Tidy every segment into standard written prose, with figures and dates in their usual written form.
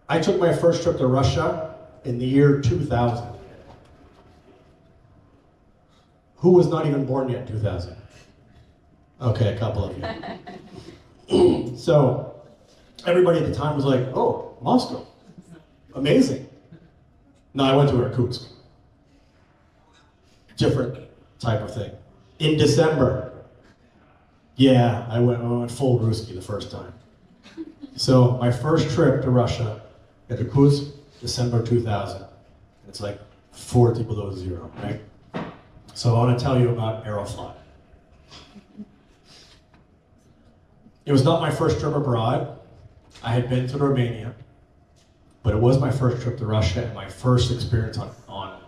I took my first trip to Russia in the year 2000. Who was not even born yet in 2000? Okay, a couple of you. So, everybody at the time was like, oh, Moscow, amazing. No, I went to Irkutsk. Different type of thing. In December, yeah, I went full Ruski the first time. So my first trip to Russia, at Irkutsk, December 2000. It's like 40 below zero, right? So I want to tell you about Aeroflot. It was not my first trip abroad. I had been to Romania, but it was my first trip to Russia and my first experience on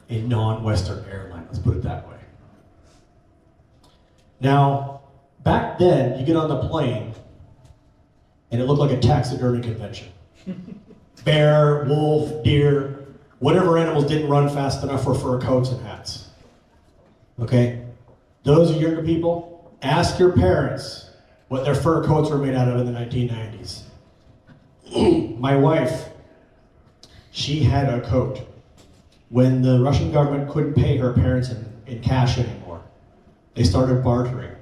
a non-Western airline, let's put it that way. Now, back then, you get on the plane, and it looked like a taxidermy convention. Bear, wolf, deer, whatever animals didn't run fast enough for fur coats and hats. Okay? Those are younger people, ask your parents what their fur coats were made out of in the 1990s. My wife, she had a coat when the Russian government couldn't pay her parents in cash anymore. They started bartering.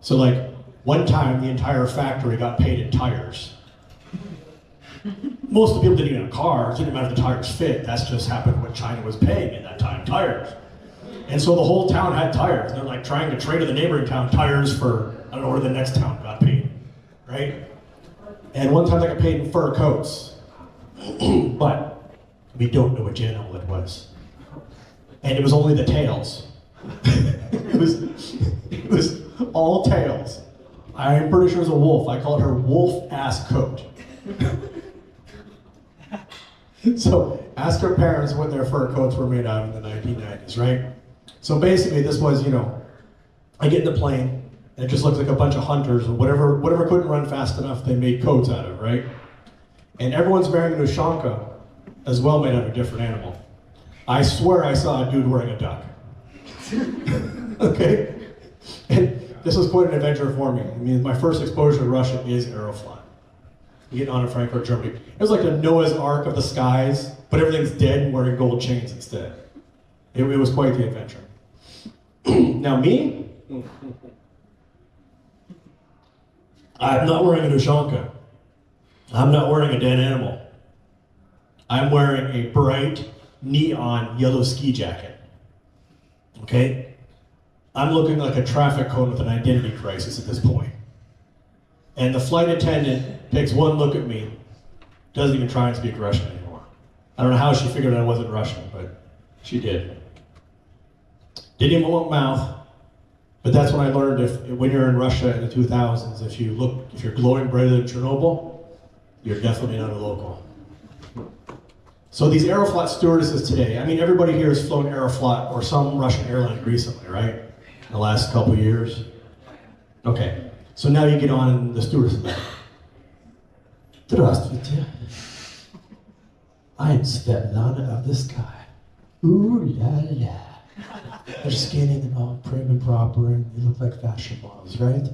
So like, one time the entire factory got paid in tires. Most of the people didn't even have cars, it didn't matter if the tires fit, that's just happened what China was paying in that time, tires. And so the whole town had tires. They're like trying to trade to the neighboring town tires for, I don't know where the next town got paid, right? And one time they got paid in fur coats. But we don't know which animal it was. And it was only the tails. it was all tails. I'm pretty sure it was a wolf. I called her wolf-ass coat. So ask her parents what their fur coats were made out of in the 1990s, right? So basically this was, I get in the plane, and it just looks like a bunch of hunters, or whatever couldn't run fast enough, they made coats out of, right? And everyone's wearing a Ushanka, as well made out of a different animal. I swear I saw a dude wearing a duck. Okay? And this was quite an adventure for me. I mean, my first exposure to Russia is Aeroflot. Getting on in Frankfurt, Germany. It was like the Noah's Ark of the skies, but everything's dead and wearing gold chains instead. It was quite the adventure. Now me? I'm not wearing a Ushanka. I'm not wearing a dead animal. I'm wearing a bright, neon yellow ski jacket. Okay? I'm looking like a traffic cone with an identity crisis at this point. And the flight attendant takes one look at me, doesn't even try and speak Russian anymore. I don't know how she figured I wasn't Russian, but she did. Didn't even open my mouth, but that's when I learned when you're in Russia in the 2000s, if you're glowing brighter than Chernobyl, you're definitely not a local. So these Aeroflot stewardesses today, I mean, everybody here has flown Aeroflot or some Russian airline recently, right? In the last couple of years. Okay, so now you get on the stewardess level. Здравствуйте. I am Svetlana of the sky. Ooh la la. They're skinny and all prim and proper and they look like fashion models, right?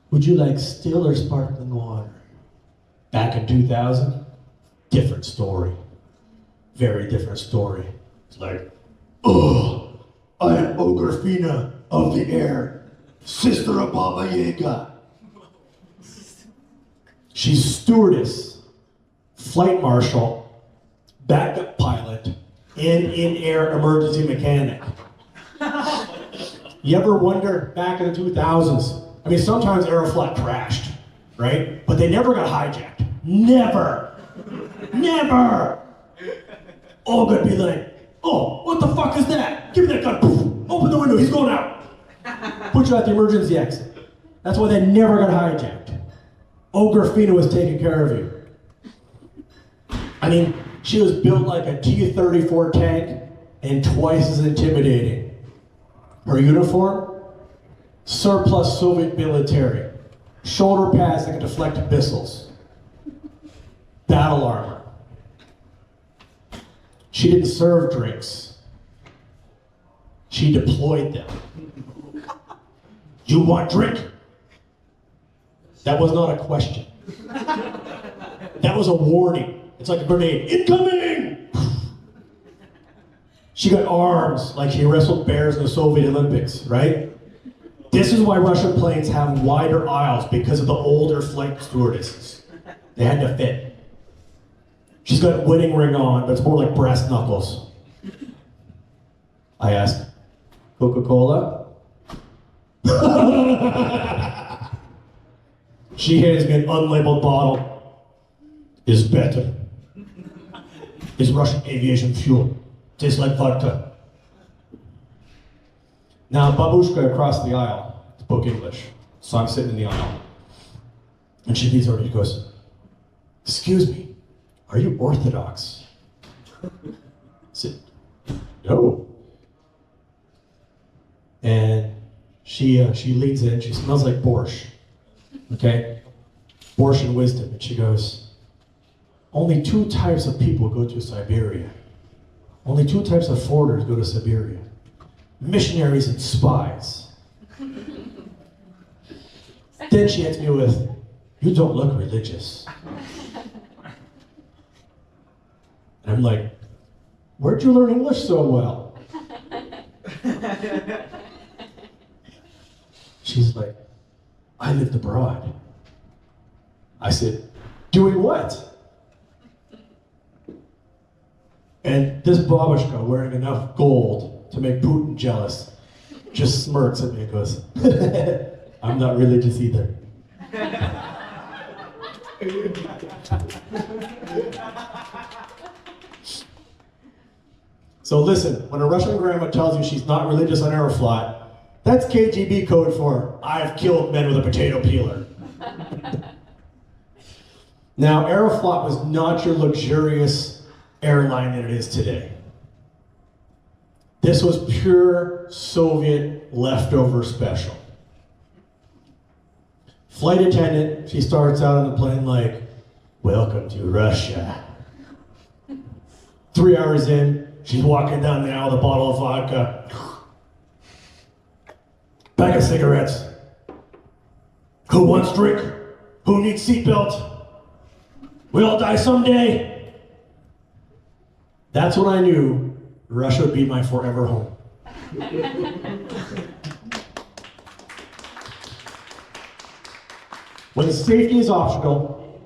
Would you like still or sparkling water? Back in 2000, different story. Very different story. It's like, oh, I am Ografina of the air, sister of Baba Yaga. She's stewardess, flight marshal, backup pilot, and in-air emergency mechanic. You ever wonder, back in the 2000s, I mean, sometimes Aeroflot crashed, right? But they never got hijacked. Never! Never! Olga'd be like, oh, what the fuck is that? Give me that gun. Poof. Open the window, he's going out. Put you at the emergency exit. That's why they never got hijacked. Ografina was taking care of you. I mean, she was built like a T-34 tank and twice as intimidating. Her uniform? Surplus Soviet military. Shoulder pads that can deflect missiles. Battle armor. She didn't serve drinks. She deployed them. You want drink? That was not a question. That was a warning. It's like a grenade. Incoming! She got arms like she wrestled bears in the Soviet Olympics, right? This is why Russian planes have wider aisles, because of the older flight stewardesses. They had to fit. She's got a wedding ring on, but it's more like brass knuckles. I asked, Coca-Cola? She hands me an unlabeled bottle. Is better. It's Russian aviation fuel. Tastes like vodka. Now, babushka across the aisle spoke English, so I'm sitting in the aisle. And she leans over and she goes, excuse me, are you Orthodox? I said, no. And she leans in, she smells like borscht, okay? Borscht and wisdom, and she goes, only 2 types of people go to Siberia. Only 2 types of foreigners go to Siberia. Missionaries and spies. Then she hits me with, you don't look religious. And I'm like, where'd you learn English so well? She's like, I lived abroad. I said, doing what? And this babushka, wearing enough gold to make Putin jealous, just smirks at me and goes, I'm not religious either. So listen, when a Russian grandma tells you she's not religious on Aeroflot, that's KGB code for, I've killed men with a potato peeler. Now, Aeroflot was not your luxurious airline that it is today. This was pure Soviet leftover special. Flight attendant, she starts out on the plane like, welcome to Russia. 3 hours in, she's walking down the aisle with a bottle of vodka. Pack of cigarettes. Who wants drink? Who needs seatbelt? We all die someday. That's when I knew Russia would be my forever home. When safety is optional,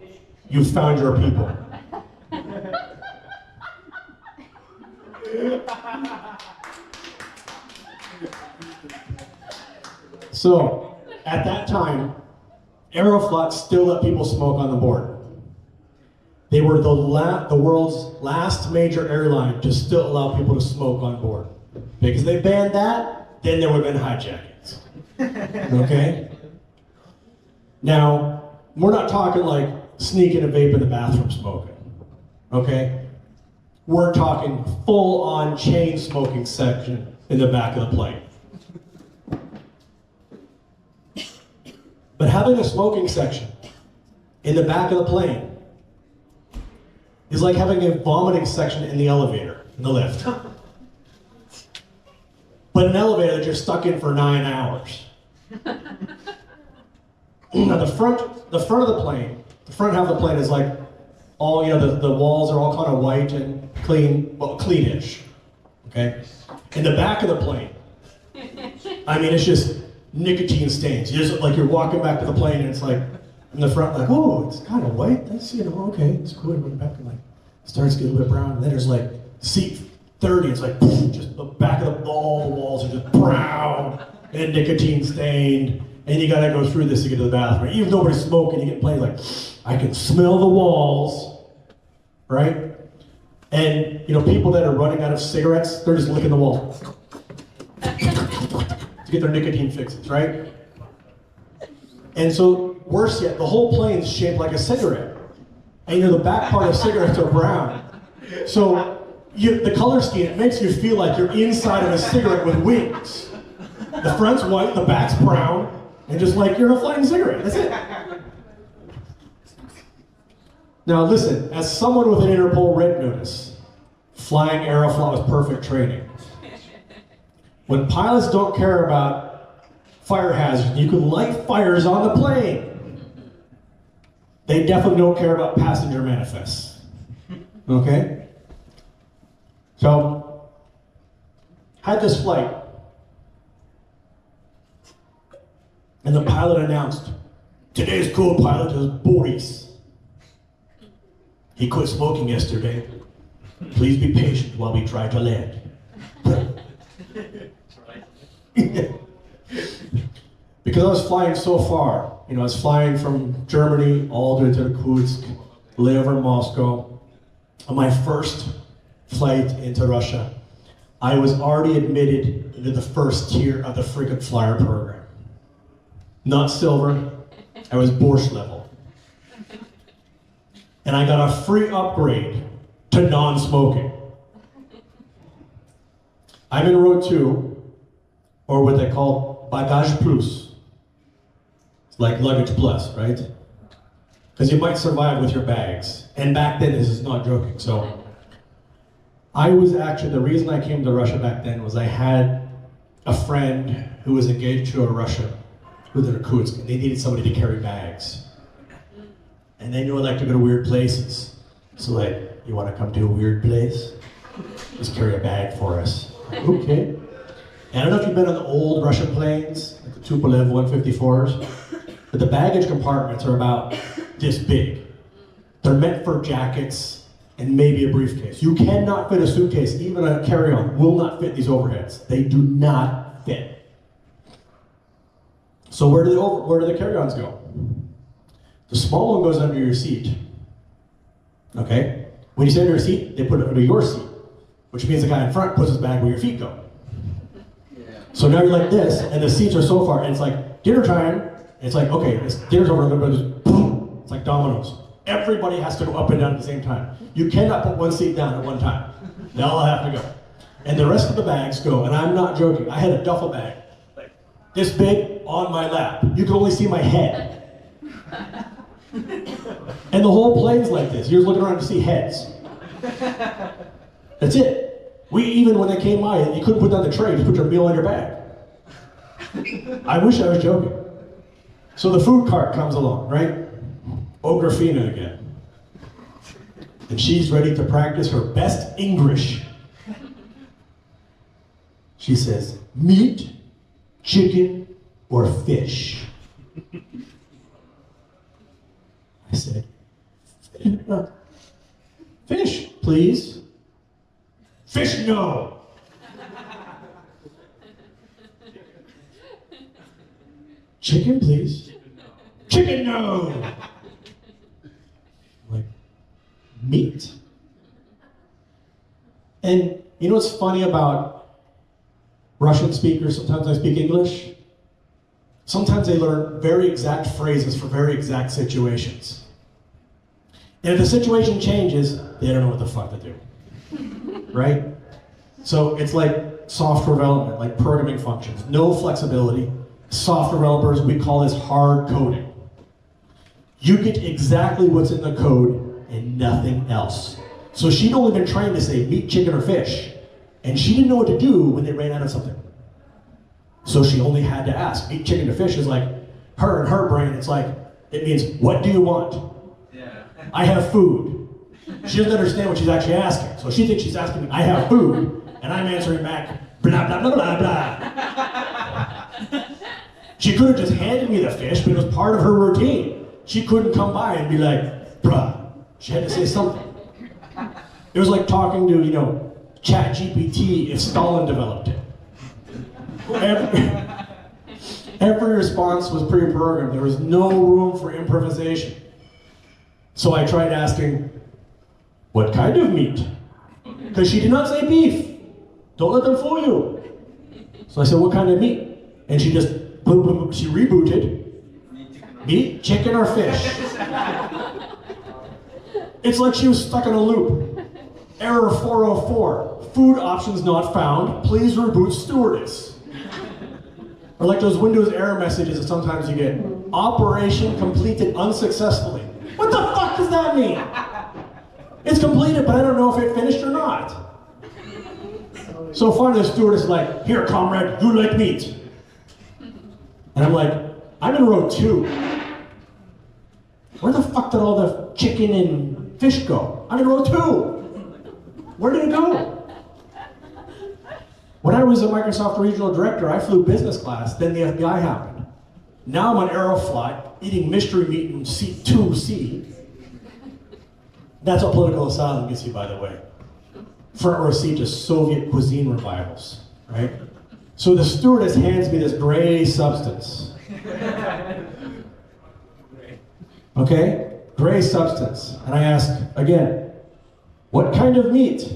you've found your people. So, at that time, Aeroflot still let people smoke on the board. They were the world's last major airline to still allow people to smoke on board. Because they banned that, then there would have been hijackings. Okay? Now, we're not talking like sneaking a vape in the bathroom smoking. Okay? We're talking full-on chain smoking section in the back of the plane. But having a smoking section in the back of the plane is like having a vomiting section in the elevator, in the lift. But an elevator that you're stuck in for 9 hours. Now the front of the plane, the front half of the plane is like all, the walls are all kind of white and clean, well, cleanish, okay? In the back of the plane, I mean, it's just nicotine stains. You're walking back to the plane and it's like, in the front, like, oh, it's kind of white. That's, okay, it's cool. We're back and like, starts to get a little bit brown. And then there's like, seat 30, it's like, just the back of all the walls are just brown and nicotine stained. And you gotta go through this to get to the bathroom. Even though nobody's smoking, you get planes like, I can smell the walls, right? And, people that are running out of cigarettes, they're just licking the wall to get their nicotine fixes, right? And so, worse yet, the whole plane's shaped like a cigarette. And the back part of cigarettes are brown. So, the color scheme, it makes you feel like you're inside of a cigarette with wings. The front's white, the back's brown, and just like you're in a flying cigarette. That's it. Now listen, as someone with an Interpol red notice, flying Aeroflot was perfect training. When pilots don't care about fire hazards, you can light fires on the plane. They definitely don't care about passenger manifests. Okay? So, had this flight, and the pilot announced, today's co-pilot is Boris. He quit smoking yesterday. Please be patient while we try to land. Because I was flying so far, I was flying from Germany all the way to Irkutsk, lay over in Moscow. On my first flight into Russia, I was already admitted into the first tier of the frequent flyer program. Not silver, I was Borscht level. And I got a free upgrade to non-smoking. I'm in row 2, or what they call bagage plus. It's like luggage plus, right? Because you might survive with your bags. And back then, this is not joking. So I was actually, the reason I came to Russia back then was I had a friend who was engaged to a Russian who was in Irkutsk, and they needed somebody to carry bags. And they knew I like to go to weird places. So like, you want to come to a weird place? Just carry a bag for us. Okay. And I don't know if you've been on the old Russian planes, like the Tupolev 154s, but the baggage compartments are about this big. They're meant for jackets and maybe a briefcase. You cannot fit a suitcase, even a carry-on will not fit these overheads. They do not fit. So where do the carry-ons go? The small one goes under your seat. Okay? When you sit under your seat, they put it under your seat, which means the guy in front puts his bag where your feet go. So now you're like this, and the seats are so far, and it's like dinner time, and it's like, okay, dinner's over, but just boom, it's like dominoes. Everybody has to go up and down at the same time. You cannot put one seat down at one time. They all have to go. And the rest of the bags go, and I'm not joking, I had a duffel bag, like this big, on my lap. You could only see my head. And the whole plane's like this. You're looking around to see heads. That's it. Even when they came by, you couldn't put down the tray, just put your meal in your bag. I wish I was joking. So the food cart comes along, right? Ografina again. And she's ready to practice her best English. She says, meat, chicken, or fish? I said, fish, please. Fish, no. Chicken, please. Chicken, no. I'm like, meat. And you know what's funny about Russian speakers? Sometimes I speak English. Sometimes they learn very exact phrases for very exact situations. And if the situation changes, they don't know what the fuck to do. Right? So it's like software development, like programming functions. No flexibility. Software developers, we call this hard coding. You get exactly what's in the code and nothing else. So she'd only been trained to say meat, chicken, or fish. And she didn't know what to do when they ran out of something. So she only had to ask. Meat, chicken, or fish is like, her in her brain, it's like, it means, what do you want? Yeah. I have food. She doesn't understand what she's actually asking. So she thinks she's asking me, I have food, and I'm answering back, blah, blah, blah, blah, blah. She could have just handed me the fish, but it was part of her routine. She couldn't come by and be like, bruh. She had to say something. It was like talking to, ChatGPT if Stalin developed it. Every response was pre-programmed. There was no room for improvisation. So I tried asking, what kind of meat? Because she did not say beef. Don't let them fool you. So I said, what kind of meat? And she just, boom, boom, boom. She rebooted. Meat, chicken, or fish? It's like she was stuck in a loop. Error 404. Food options not found. Please reboot stewardess. Or like those Windows error messages that sometimes you get. Operation completed unsuccessfully. What the fuck does that mean? It's completed, but I don't know if it finished or not. So finally the stewardess is like, here comrade, you like meat. And I'm like, I'm in row 2. Where the fuck did all the chicken and fish go? row. I'm in row 2. Where did it go? When I was a Microsoft regional director, I flew business class, then the FBI happened. Now I'm on Aeroflot, eating mystery meat in seat 2C. That's what political asylum gets you, by the way. Front row seat to Soviet cuisine revivals, right? So the stewardess hands me this gray substance. Okay? Gray substance. And I ask, again, what kind of meat?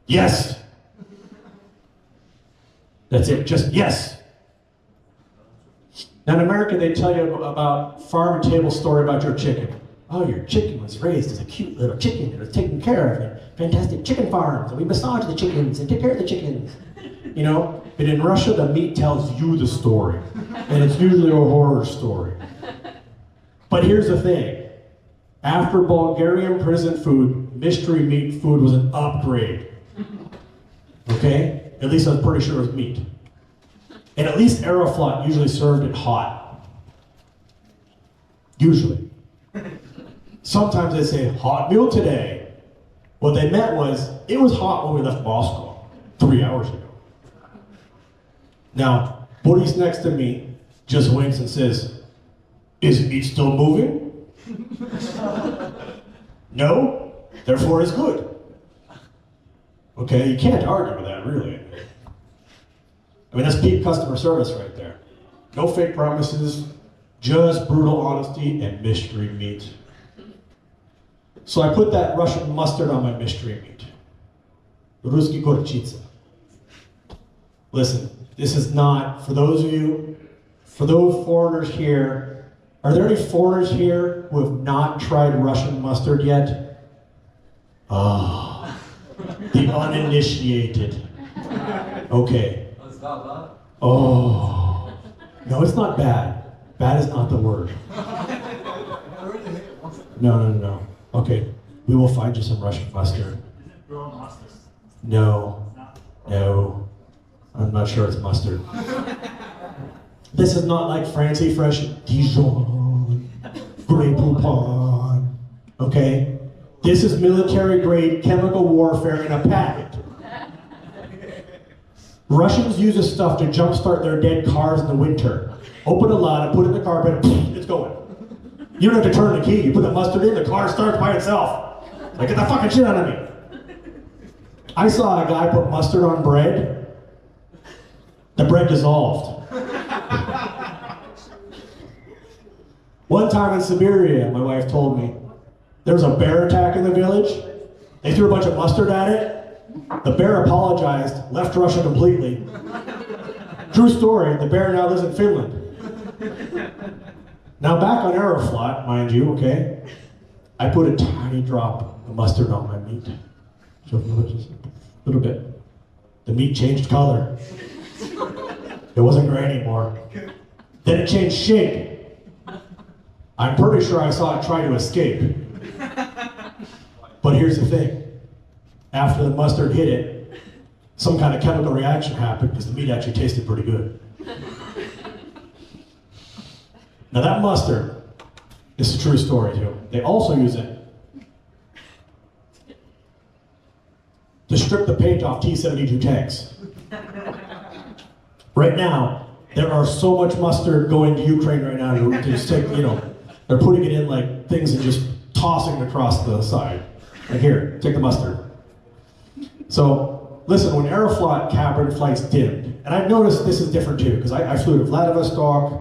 Yes. That's it, just yes. Now in America, they tell you about farm to table story about your chicken. Oh, your chicken was raised as a cute little chicken. It was taken care of in fantastic chicken farms. And we massage the chickens and take care of the chickens. You know? But in Russia, the meat tells you the story. And it's usually a horror story. But here's the thing. After Bulgarian prison food, mystery meat food was an upgrade. Okay? At least I was pretty sure it was meat. And at least Aeroflot usually served it hot. Usually. Sometimes they say, hot meal today. What they meant was, it was hot when we left Moscow 3 hours ago. Now, Boris next to me just winks and says, is meat still moving? No, therefore it's good. Okay, you can't argue with that, really. I mean, that's peak customer service right there. No fake promises, just brutal honesty and mystery meat. So I put that Russian mustard on my mystery meat. Ruski gorchitsa. Listen, this is not, for those of you, for those foreigners here, are there any foreigners here who have not tried Russian mustard yet? Ah, the uninitiated. Okay. Oh, no, it's not bad. Bad is not the word. No. Okay, we will find you some Russian mustard. No. I'm not sure it's mustard. This is not like fancy fresh Dijon, Grey Poupon. Okay? This is military grade chemical warfare in a packet. Russians use this stuff to jumpstart their dead cars in the winter. Open a lot, put it in the carpet, it's going. You don't have to turn the key. You put the mustard in, the car starts by itself. Like, get the fucking shit out of me. I saw a guy put mustard on bread. The bread dissolved. One time in Siberia, my wife told me, there was a bear attack in the village. They threw a bunch of mustard at it. The bear apologized, left Russia completely. True story, the bear now lives in Finland. Now back on Aeroflot, mind you, okay? I put a tiny drop of mustard on my meat. Just a little bit. The meat changed color. It wasn't gray anymore. Then it changed shape. I'm pretty sure I saw it try to escape. But here's the thing. After the mustard hit it, some kind of chemical reaction happened because the meat actually tasted pretty good. Now that mustard is a true story too. They also use it to strip the paint off T-72 tanks. Right now, there are so much mustard going to Ukraine right now to just take, they're putting it in like things and just tossing it across the side. Like here, take the mustard. So, listen, when Aeroflot cabin flights dimmed, and I've noticed this is different too, because I flew to Vladivostok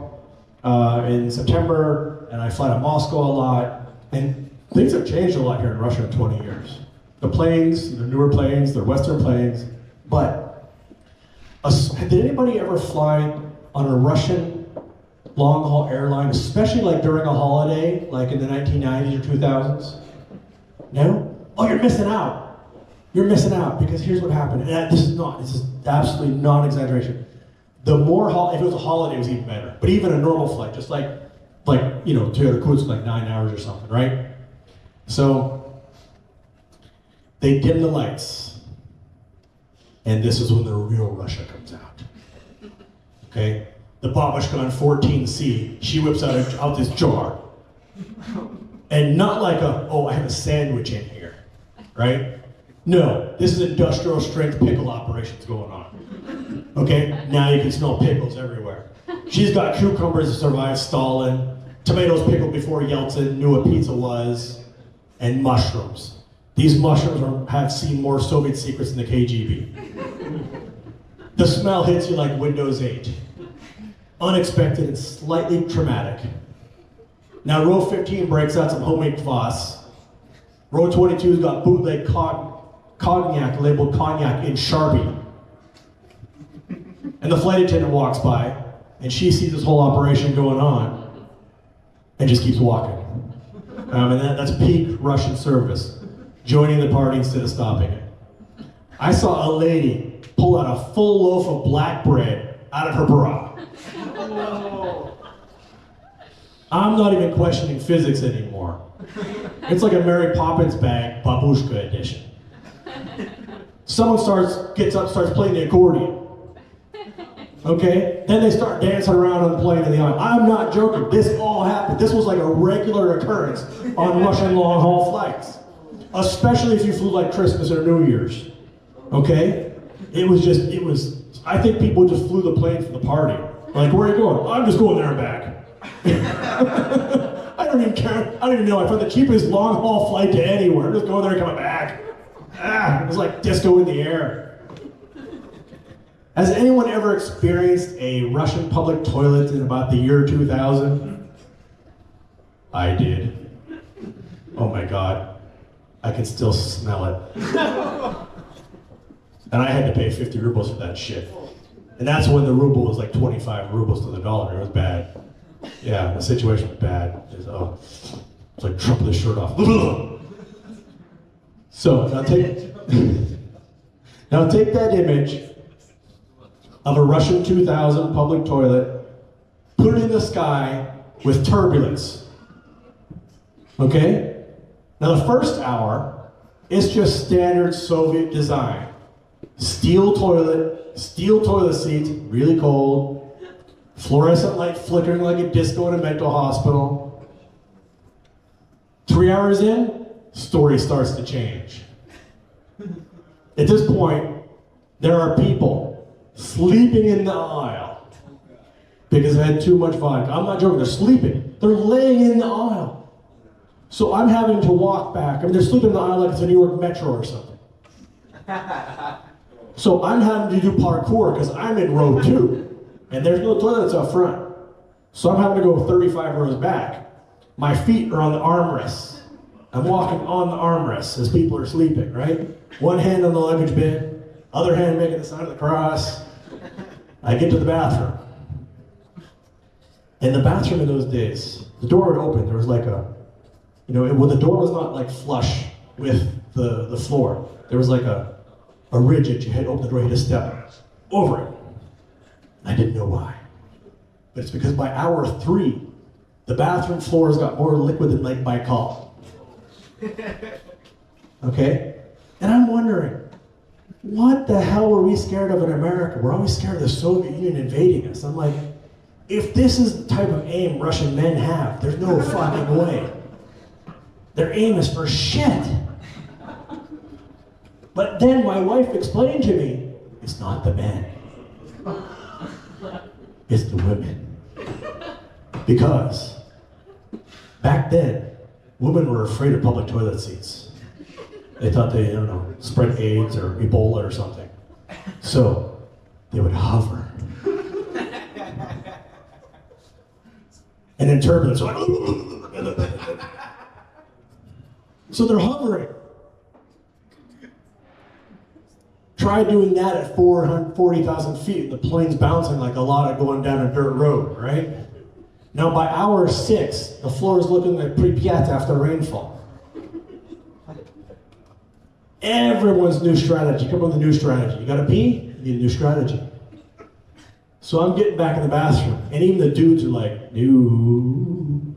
in September, and I fly to Moscow a lot, and things have changed a lot here in Russia in 20 years. The planes, the newer planes, they're Western planes, but did anybody ever fly on a Russian long-haul airline, especially like during a holiday, like in the 1990s or 2000s? No? Oh, you're missing out. You're missing out, because here's what happened. And this is absolutely non-exaggeration. The more, if it was a holiday, it was even better. But even a normal flight, just like to Irkutsk, like 9 hours or something, right? So, they dim the lights. And this is when the real Russia comes out. Okay? The babushka on 14C, she whips out this jar. And not like oh, I have a sandwich in here, right? No, this is industrial strength pickle operations going on. Okay, now you can smell pickles everywhere. She's got cucumbers to survive Stalin, tomatoes pickled before Yeltsin knew what pizza was, and mushrooms. These mushrooms have seen more Soviet secrets than the KGB. The smell hits you like Windows 8. Unexpected and slightly traumatic. Now row 15 breaks out some homemade kvass. Row 22's got bootleg cognac labeled cognac in Sharpie. And the flight attendant walks by, and she sees this whole operation going on, and just keeps walking. And that's peak Russian service, joining the party instead of stopping it. I saw a lady pull out a full loaf of black bread out of her bra. I'm not even questioning physics anymore. It's like a Mary Poppins bag, babushka edition. Someone gets up, starts playing the accordion. Okay? Then they start dancing around on the plane in the aisle. I'm not joking. This all happened. This was like a regular occurrence on Russian long-haul flights. Especially if you flew like Christmas or New Year's. Okay? I think people just flew the plane for the party. Like, where are you going? I'm just going there and back. I don't even care. I don't even know. I found the cheapest long-haul flight to anywhere. I'm just going there and coming back. It was like disco in the air. Has anyone ever experienced a Russian public toilet in about the year 2000? I did. Oh my God. I can still smell it. And I had to pay 50 rubles for that shit. And that's when the ruble was like 25 rubles to the dollar. It was bad. Yeah, the situation was bad. It's like Trump with his shirt off. So now take that image of a Russian 2000 public toilet, put it in the sky with turbulence. Okay? Now the first hour is just standard Soviet design. Steel toilet seats, really cold, fluorescent light flickering like a disco in a mental hospital. 3 hours in, story starts to change. At this point, there are people sleeping in the aisle because they had too much vodka. I'm not joking, they're sleeping. They're laying in the aisle. So I'm having to walk back. I mean, they're sleeping in the aisle like it's a New York Metro or something. So I'm having to do parkour because I'm in row 2, and there's no toilets up front. So I'm having to go 35 rows back. My feet are on the armrests. I'm walking on the armrests as people are sleeping, right? One hand on the luggage bin, other hand making the sign of the cross. I get to the bathroom. In the bathroom in those days, the door would open. There was like the door was not like flush with the floor. There was like a ridge that you had to open the door, you had to step over it. I didn't know why. But it's because by hour 3, the bathroom floors got more liquid than Lake Baikal. Okay? And I'm wondering, what the hell were we scared of in America? We're always scared of the Soviet Union invading us. I'm like, if this is the type of aim Russian men have, there's no fucking way. Their aim is for shit. But then my wife explained to me, it's not the men. It's the women. Because back then, women were afraid of public toilet seats. They thought they, spread AIDS or Ebola or something. So they would hover. And in turbulence, like, so they're hovering. Try doing that at 440,000 feet. The plane's bouncing like a lot of going down a dirt road, right? Now by hour 6, the floor is looking like Pripyat after rainfall. Everyone's new strategy. Come up with a new strategy. You gotta pee? You need a new strategy. So I'm getting back in the bathroom, and even the dudes are like, no.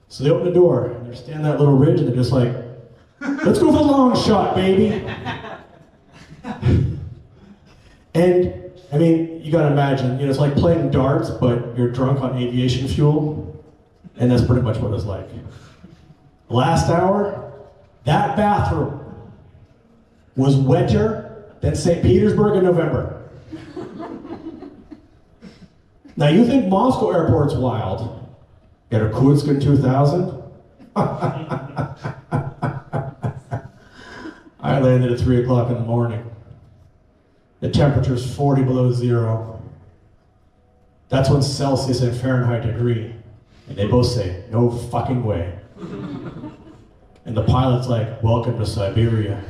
So they open the door, and they're standing that little ridge, and they're just like, let's go for the long shot, baby. And, I mean, you gotta imagine, it's like playing darts, but you're drunk on aviation fuel, and that's pretty much what it's like. Last hour, that bathroom was wetter than St. Petersburg in November. Now you think Moscow airport's wild. Irkutsk in 2000? I landed at 3 o'clock in the morning. The temperature's 40 below zero. That's when Celsius and Fahrenheit agree. And they both say, no fucking way. And the pilot's like, welcome to Siberia.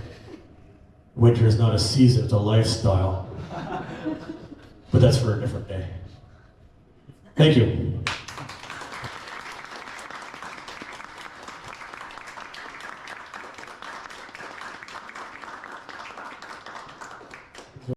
Winter is not a season, it's a lifestyle. But that's for a different day. Thank you.